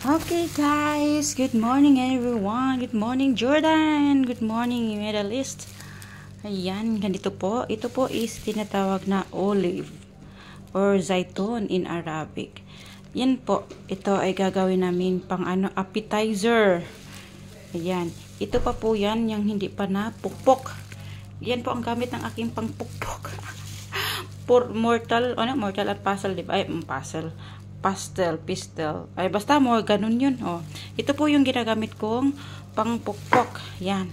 Okay guys, good morning everyone. Good morning Jordan. Good morning medalist. Ayan, ganito po. Ito po is tinatawag na olive or zaitun in Arabic. Yan po. Ito ay gagawin namin pang appetizer. Ayan. Ito pa po yan, yung hindi pa na pukpok. Yan po ang gamit ng aking pang pukpok. Mortal at pastel, diba? Ay, pastel. Ay, basta mo, ganun yun. Oh. Ito po yung ginagamit kong pangpukpok. Yan.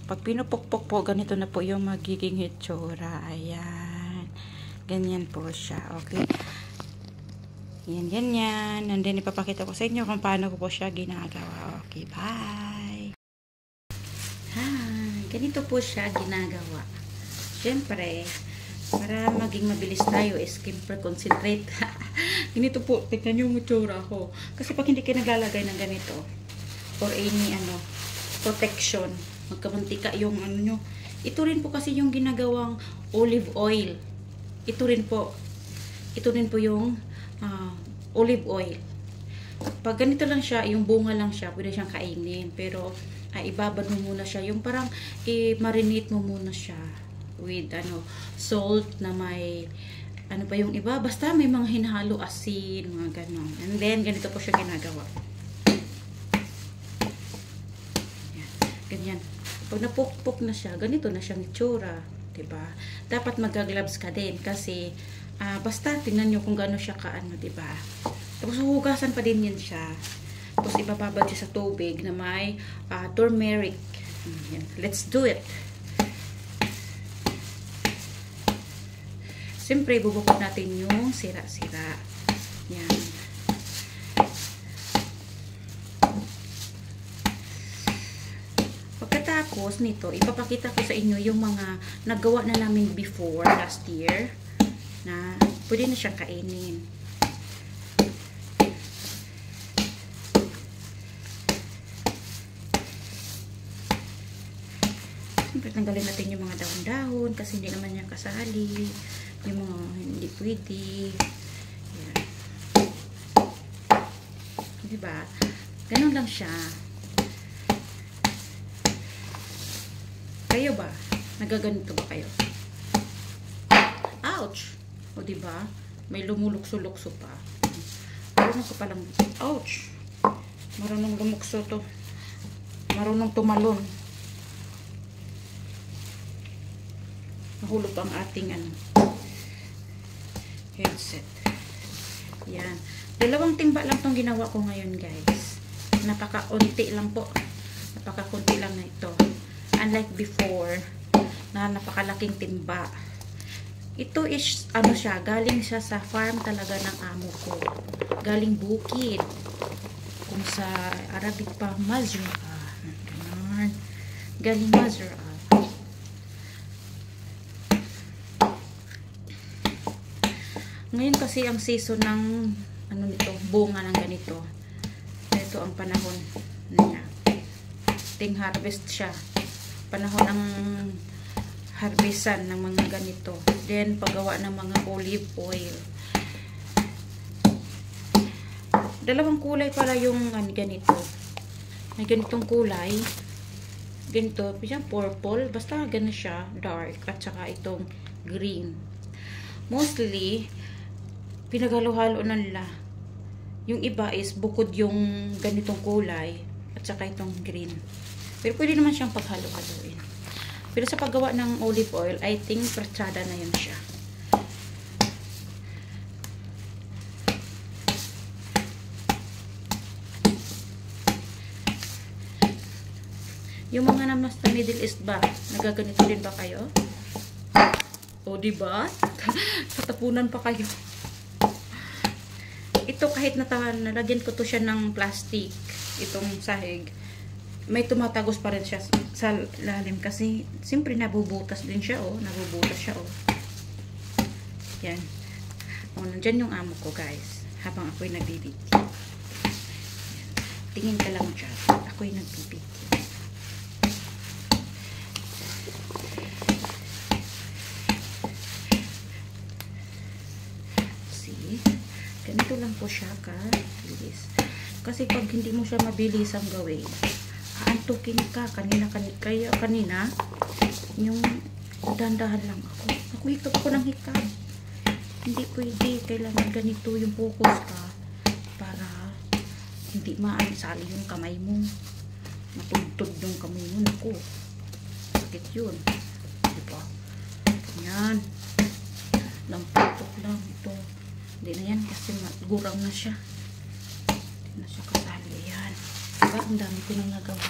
Pag pinupukpok po, ganito na po yung magiging hitsura. Ayan. Ganyan po siya. Okay. Yan. And then, ipapakita ko sa inyo kung paano ko po siya ginagawa. Okay, bye. Ganito po siya ginagawa. Siyempre, para maging mabilis tayo, siyempre concentrate. Ganito po, tignan yung itsura ko. Kasi pag hindi kayo naglalagay ng ganito, or any protection, magkamantika yung nyo. Ito rin po kasi yung ginagawang olive oil. Ito rin po yung olive oil. Pag ganito lang siya, yung bunga lang siya, pwede siyang kainin. Pero, ibabad mo muna siya. Yung parang, i-marinate mo muna siya with salt na may pa yung iba, basta may mga hinahalo asin, mga ganon. And then ganito po siya ginagawa. Ganyan. Pag napukpok na siya, ganito na siyang itsura, diba? Dapat mag-gloves ka din kasi basta tingnan nyo kung gaano siya diba? Tapos hugasan pa din yan siya. Tapos ibababad siya sa tubig na may turmeric. Yan. Let's do it. Siyempre, bubukod natin yung sira-sira. Yan. Pagkatapos nito, ipapakita ko sa inyo yung mga nagawa na namin before, last year, na pwede na siyang kainin. Siyempre, tanggalin natin yung mga dahon-dahon kasi hindi naman yan kasali. Yung mga hindi pwede. Yan. Diba? Ganun lang siya. Kayo ba? Nagaganito ba kayo? Ouch! O diba? May lumulukso-lukso pa. Marunong ko palang, ouch! Marunong lumukso to. Marunong tumalon. Nahulog ang ating headset. Yan. 2 timba lang tong ginawa ko ngayon, guys. Napaka-unti lang po. Napaka-kunti lang na ito. Unlike before, na napakalaking timba. Ito is, siya, galing siya sa farm talaga ng amo ko. Galing bukid. Kung sa Arabic pa, Mazraa. Galing Mazraa. Ngayon kasi ang season ng nito, bunga ng ganito. Ito ang panahon niya. Ting harvest siya. Panahon ng harvestan ng mga ganito. Then paggawa ng mga olive oil. 2 kulay pala yung ganito. May ganitong kulay. Ganito, pisang purple, basta ganun siya, dark, at saka itong green. Mostly pinaghalo-halo na nila. Yung iba is bukod yung ganitong kulay at saka itong green. Pero pwede naman siyang paghalo-haloin. Pero sa paggawa ng olive oil, I think pratsada na yun siya. Yung mga namas sa Middle East ba, nagaganito din ba kayo? O diba? Tatapunan pa kayo. Ito kahit nalagyan ko to siya ng plastic, itong sahig, may tumatagos pa rin siya sa lalim kasi siyempre nabubutas din siya, nabubutas siya, Yan. Nandyan yung amo ko, guys, habang ako'y nagbibideo. Tingin ka lang dyan, ako'y nagbibideo. Ganito lang po siya ka-bilis. Kasi pag hindi mo siya mabilis ang gawin, aantukin ka. Kaya kanina, yung dandahan lang ako. Ako hikap ko ng hikap. Hindi pwede. Kailangan ganito yung focus ka para hindi maansali yung kamay mo. Matugtog yung kamay mo. Naku. Sakit yun. Diba? Ganyan. Lamputok lang ito. Hindi na yan kasi gurang na siya. Hindi na siya kasali. Ayan. Diba? Ang dami ko nang nagawa.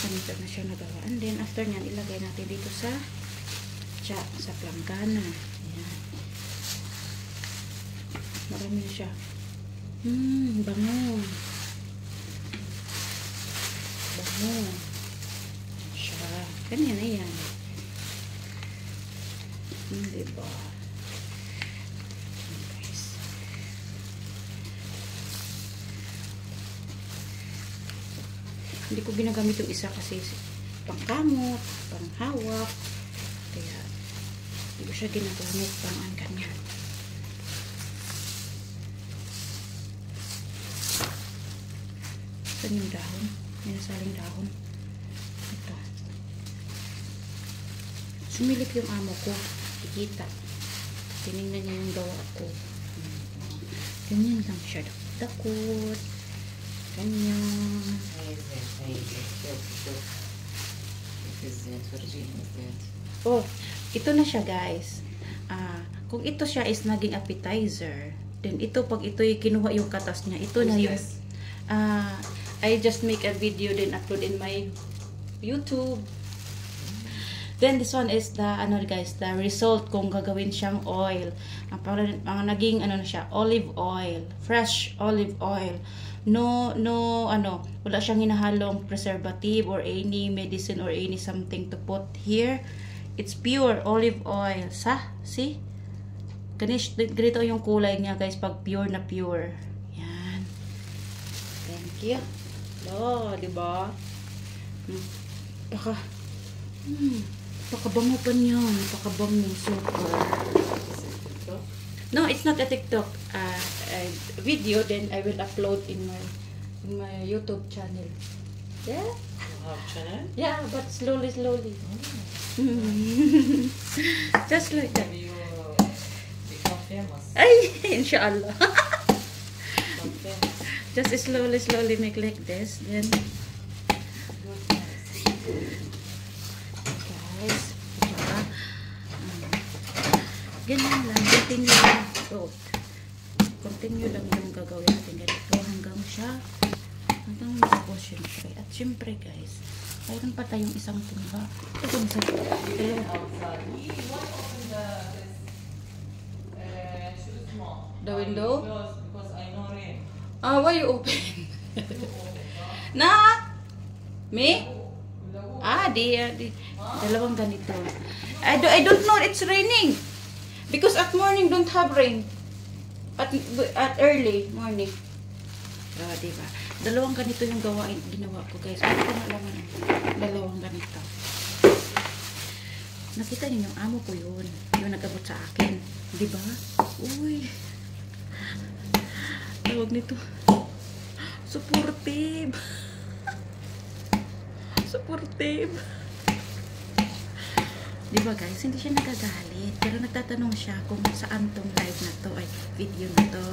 Ganito na siya nagawa. And then after nyan, ilagay natin dito sa planggana. Ayan. Marami na siya. Bango. Bango. Siya. Ganyan na yan. Diba? Guys. Hindi ko ginagamit yung isa kasi pangkamot, panghawak. Kaya hindi ko siya ginagamit pang ganyan. Saan yung dahon? May nasaling dahon. Ito. Sumilip yung amo ko. Ikita. Tinignan niya yung gawa ko. Ganyan lang siya. Dakot. Ganyan. Oh, ito na siya guys. Kung ito siya is naging appetizer, then ito pag ito kinuha yung katas niya, ito na yung I just make a video then upload in my YouTube. Then this one is the guys, the result kung gagawin siyang oil. Ang naging na siya, olive oil, fresh olive oil. No wala siyang hinahalong preservative or any medicine or any something to put here. It's pure olive oil. See? Ganito yung kulay niya guys pag pure na pure. Yan. Thank you. Diba? Pakabango pa niya. Pakabango. Super. No, it's not a TikTok video. Then I will upload in my YouTube channel. Yeah? You have channel? Yeah, but slowly. Just like that. You become famous. Ay, inshallah. Become famous. Just slowly make like this. Then, guys, diba? Ganyan lang. Continue lang. Continue lang yung gagawin natin ganito hanggang matapos syempre. At syempre guys, mayroon pa tayong isang tumba. Ito sa the window? Because I know rain. Why you open? Na? Me? Di. Dalawang ganito. I don't know it's raining. Because at morning don't have rain. At early morning. Diba? Dalawang ganito yung ginawa ko guys. Bakit na lang dalawang ganito. Nakita niyo yung amo ko yun. Yung nag-abot sa akin. Diba? Uy. Tawag nito. Supportive. Supportive. Diba guys, hindi siya nagagalit. Pero nagtatanong siya kung saan tong live na to, ay video na to.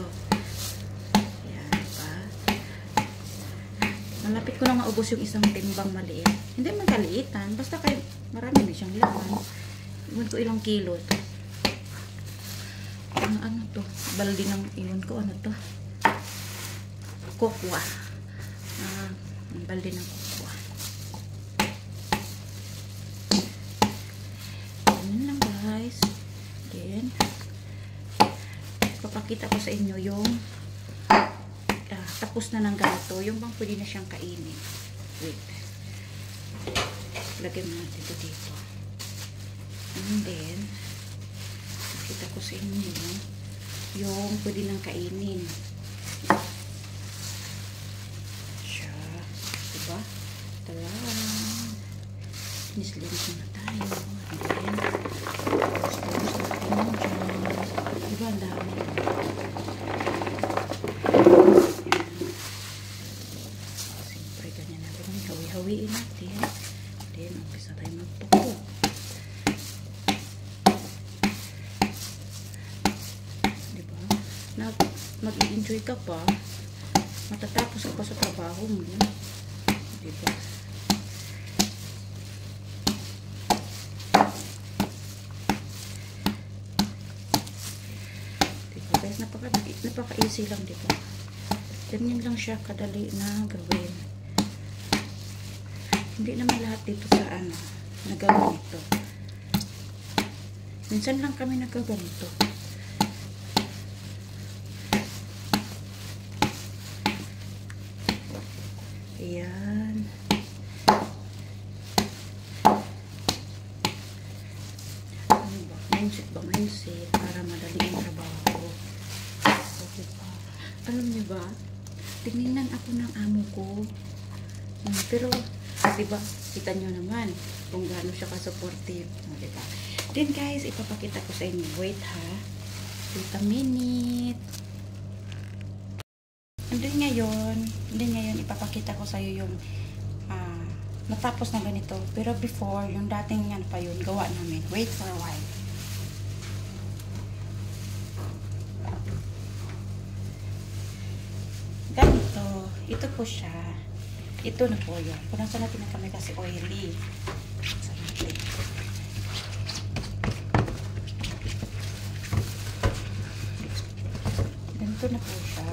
Yan, diba? Malapit ko lang maubos yung isang timbang maliit. Hindi man kaliitan, basta kayo, marami na siyang laman. Iwan ko ilang kilo to. Ano to? Baldi ng iwan ko, ano to? Kokwa. Baldi ng kokwa. Ganyan lang guys. Then, papakita ko sa inyo yung tapos na ng ganito. Yung bang pwede na siyang kainin. Wait. Lagyan mo natin ito dito. And then, pakita ko sa inyo yung pwede nang kainin. Siya. Diba? Talaan. Nislinis na tayo. And then, tapos natin mo dyan. Diba? Ang dami. hawiin natin. Then, umpisa tayo magtuktok. Diba? Mag-i-enjoy ka pa. Matatapos ka pa sa trabaho mo. Diba? Diba guys, napaka-easy lang, diba? Ganyan lang siya kadali na gawin. Hindi naman lahat dito sa nagawa nito. Minsan lang kami nagawa nito. Ayan. Ano ba? Mindset para madali ang trabaho. Okay pa. Alam niyo ba? Tingnan ako ng amo ko. Pero diba, kita nyo naman kung gaano siya ka-supportive. Diba? Then guys, ipapakita ko sa inyo. Wait ha. Wait a minute. And then ngayon, ipapakita ko sa iyo yung natapos na ganito. Pero before, yung dating yan pa yun, gawa namin. Wait for a while. Ganito. Ito po siya. Ito na po yun. Punasan natin na kami kasi oily. Punasan natin. Ganito na po siya.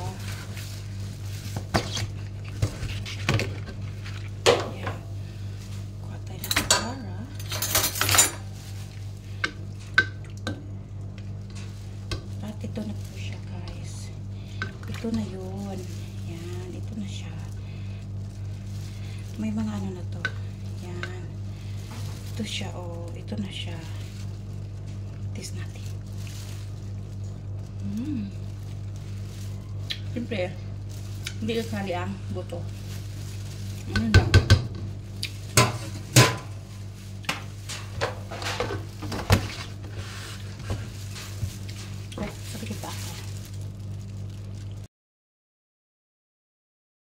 Ayan. Kuha tayo na para. At ito na po siya guys. Ito na yun. Ayan. Ito na siya. May mga ano na to. Yan. Ito siya, oh. Ito na siya. Taste natin. Siyempre, hindi kasali ang buto. Ano lang.